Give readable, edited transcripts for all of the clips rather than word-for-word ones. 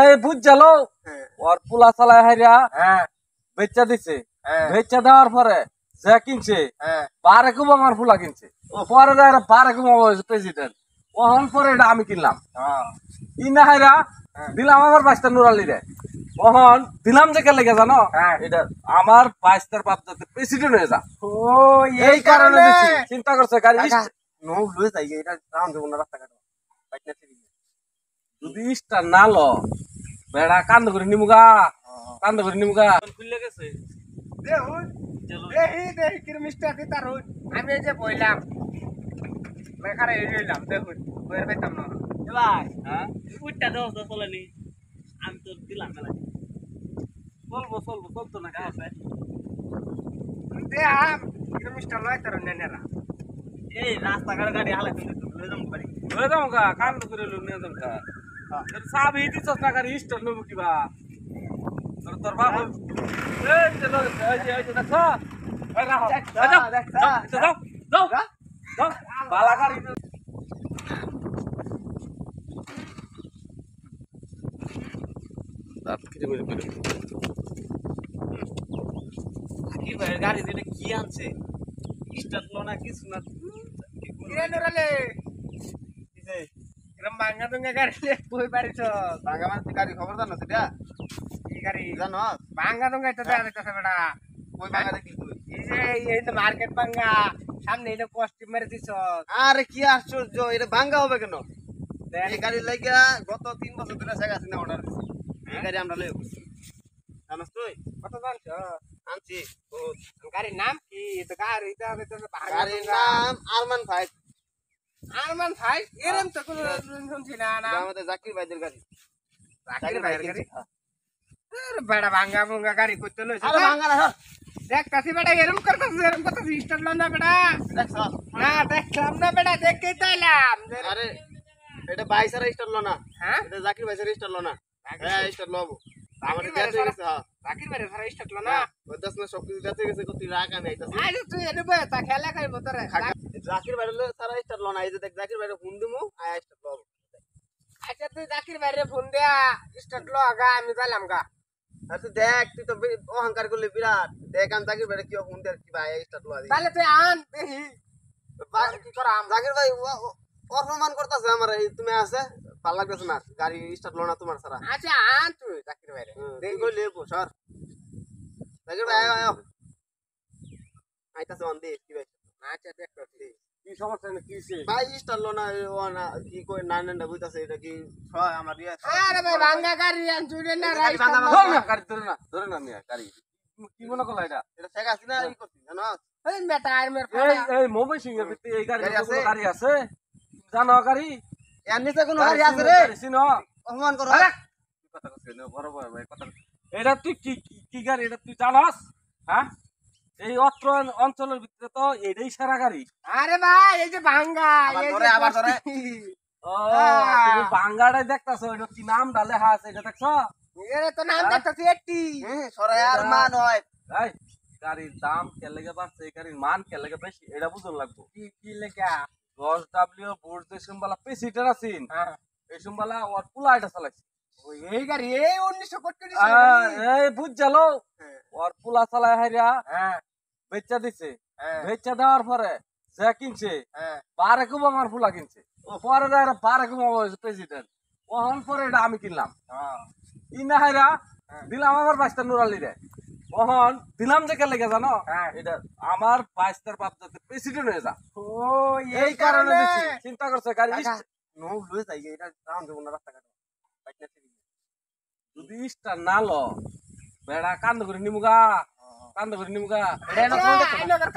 এই বুঝ গেল ওর পোলা চালায় হাইরা বেচা দিছে বেচা দেওয়ার পরে যে কিনছে বারে কুব আমার পোলা কিনছে পরে বারে কুব প্রেসিডেন্ট ওহন পরে এটা আমি কিনলাম কিনা হাইরা দিলাম আমার বাইশটা নুরালি রে ওহন দিলাম যে কে লেগে জানো এটা আমার বাইশটার বাপ যাতে প্রেসিডেন্ট হয়ে যা এই কারণে দিছি চিন্তা করছে গাড়ি নো লয়ে যাই এটা রাউন্ড দেব না রাস্তাঘাট বাইকটা ছেড়ে যদি স্টার না ল বেড়া কান্দ করে নিমুগা কান্দ করে নিমুগা খুললে গেছে দেখুন দেখি কিরমিস্টার কি তার আমি এই যে বইলাম বেকারে এই রইলাম দেখুন বইয়ের পাইতাম না ভাই উইটটা দাও তো চলেনি আমি তো দিলাম মেলা চলতো না আছে দেখাম কিরমিস্টার লয় তার নেনেরা এই রাস্তাঘাট গাড়ি হালা কিন্তু লয়ে যাম বাড়ি লয়ে যাও গা কান্দ করে নিয়ে যাও গা সাব এই দিছস না গাড়ি স্টার নেবো কিবা তোর বাপ এই যে দেখো এই রাখো যাও বালা গাড়ি দাঁত কেটে মেরে ফেলে কি ভাই গাড়ি দিলে কি আনছে স্টার্ট লো না কিছু না কিরে নরালে কিছে এরম ভাঙা দুঙ্গা গাড়ি লে কই পারিছ ভাঙা মানে গাড়ি খবর জানো সেটা কি গাড়ি জানো ভাঙা দুঙ্গা এটা দেয়া যাইতাছে বেটা কই ভাঙা দেখি তুই এই তো মার্কেট ভাঙা সামনে এটা কস্টিউম মেরে দিছ আরে কি আশ্চর্য এটা ভাঙা হবে কেন এই গাড়ি লাগা গত 3 বছর ধরে জায়গা আছে না অর্ডার দিছি এই গাড়ি আমরা লই গেছি জানোস তুই কত জানছ আনছি গাড়ির নাম কি তো গাড়িটা গাড়ির নাম আরমান 5 আরমান 5 এরম তো কোন শুনছি না না আমাদের জাকির ভাইদের গাড়ি জাকির ভাইদের গাড়ি আরে বড় ভাঙা ভাঙা গাড়ি কইতে লইছ আরে ভাঙা না দেখ কাছি বেটা এরম করতে স্টার্ট লন না বেটা দেখছ না দেখলাম না বেটা দেখতেই তাইলাম আরে এটা বাইসারা স্টার্ট লনা হ্যাঁ এটা জাকির ভাইসারা স্টার্ট লনা হ্যাঁ স্টার্ট লবো আমাদের যাতে গেছে হ্যাঁ জাকির ভাইয়ের সারা স্টার্ট লনা ওই 10 না সব কিছু যাতে গেছে কত রাখা নাই তাছে আরে তুই এনে বয় তা খেলা খাইবো তোরে জাকির ভাইয়ের সারা স্টার্ট লনা এই যে দেখ জাকির ভাইয়ের ফোন দিমু আয় স্টার্ট লবো আচ্ছা তুই জাকির ভাইয়ের ফোন দেয়া স্টার্ট ল আগা আমি যাইলাম গা আচ্ছা দেখ তুই তো অহংকার করলি বিরাট দেখ আন জাকির ভাইয়ের কি ফোন দেয় কি ভাই স্টার্ট ল তাহলে তুই আন দেখি কি করাম জাকির ভাই অপমান করতেছে আমার এই তুমি আছে ভাল লাগতেছে না গাড়ি স্টার্ট লো না তোমার সারা আচ্ছা আন তুই জাকির ভাই দেখ কই লেবো সর জাকির ভাই আয় আইতাছে অন দে কি ভাই আচ্ছা দেখ তো কি সমস্যা না কি হইছে ভাই স্টার্ট লো না ও না কি কই না না বুঝতাছে এটা কি ছয় আমার ইয়া আরে ভাই ভাঙা গাড়ি আন জুড়ে না রাইট না গাড়ি ধরে না মিয়া গাড়ি কি মনে করলা এটা শেখা আছে না ই করছিস জানো এই মেটা আর মের এই মুম্বাই সিংহের ভিতরে এই গাড়ি আছে জানো গাড়ি এর নিচে কোন গাড়ি আছে রে চিনো অপমান করো কথা কইছ না বরাবর ভাই কথা এটা তুই কি গাড়ি এটা তুই জানাস হ্যাঁ এই অত্র অঞ্চলের ভিতরে তো এটাই সারা গাড়ি আরে ভাই এই যে ভাঙ্গা আবার ধরে ও তুমি ভাঙ্গাটাই দেখতাছো এটা কি নাম ডালে হাস এটা দেখছো এর তো নাম দেখতাছি এটি সরাই আর মান হয় এই গাড়ির দাম কে লাগে বাড়ছে এই গাড়ির মান কে লাগে বেশি এটা বুঝন লাগবো কি লেখা 10W বোর্ড যে সম্বালা পেসিটার আছেন এই সম্বালা ওর পুলা এটা চালাইছে ওই এই গাড়ি এই 1900 কোটি এই বুঝ গেল ওর পুলা চালায় হাইরা বেচা দিছে বেচা দেওয়ার পরে যে কিনছে বারে কুব আমার পুলা কিনছে পরে বারে কুব প্রেসিডেন্ট ওহন পরে এটা আমি কিনলাম কিনা হাইরা দিলাম আমার বাইশটা নুরালি রে ওহন দিলাম যে কে লেগে জানো এটা আমার বাইশটার বাপ যাতে প্রেসিডেন্ট হয়ে যা এই কারণে দিছি চিন্তা করছে গাড়ি নো লয়ে যাই এটা রাউন্ড দেব না রাস্তাঘাট বাইকটা ছেড়ে যদি স্টার না ল বেড়া কান্দ করে নিমুগা কান্দ করে নিমুগা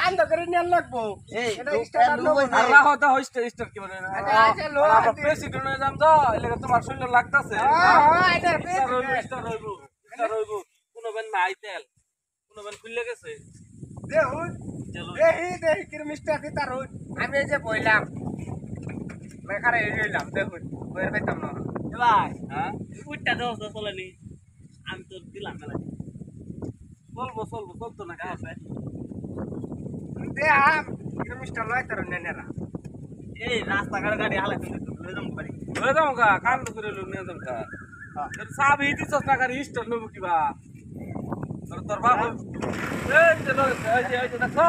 কান্দ করে নিয়ে লাগবো এটা স্টার আল্লাহ হতা হইস্টার স্টার কি বলে আচ্ছা লো আমরা প্রেসিডেন্ট হয়ে যাম তো এলাকা তোমার শরীর লাগতাছে এটা স্টার হইব কোন বেন নাই তেল কোন বেন খুললে গেছে দেখুন দেখি কিরমিস্টার কি তার আমি এই যে বইলাম বেকারে এই রইলাম দেখুন বইয়ের পাইতাম না ভাই উইটটা দাও তো চলেনি আমি তো দিলাম মেলা চলতো না আছে দেখাম কিরমিস্টার লয় তার নেনেরা এই রাস্তাঘাট গাড়ি হালা কিন্তু লয়ে যাম বাড়ি লয়ে যাও গা কান্দ করে নিয়ে যাও গা চাবি দিছস না গাড়ি স্টার্ট নেবো কিবা তোর বাপ এই যে দেখো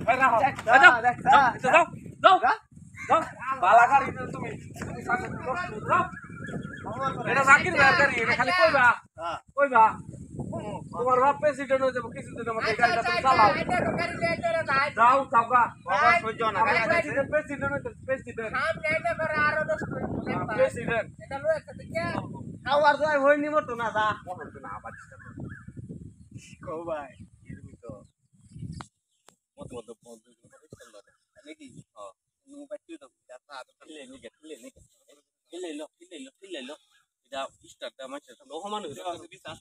এই রাখো যাও যাও যাও বালা গাড়ি তুমি যাও এটা জাকির ভাইয়ের গাড়ি এটা খালি কইবা তোমার বাপ প্রেসিডেন্ট হয়ে যাবো কিছুদিন আমাকে গাড়িটা তুমি চালাও যাও চাওগা প্রেসিডেন্ট আবার যাই হইনি মতো না দা কো ভাই এরমি তো মত নাকি মোবাইল তো যাতা লে লো এটা স্টার্টটা মারছে তো হমান হইলো বিশ্বাস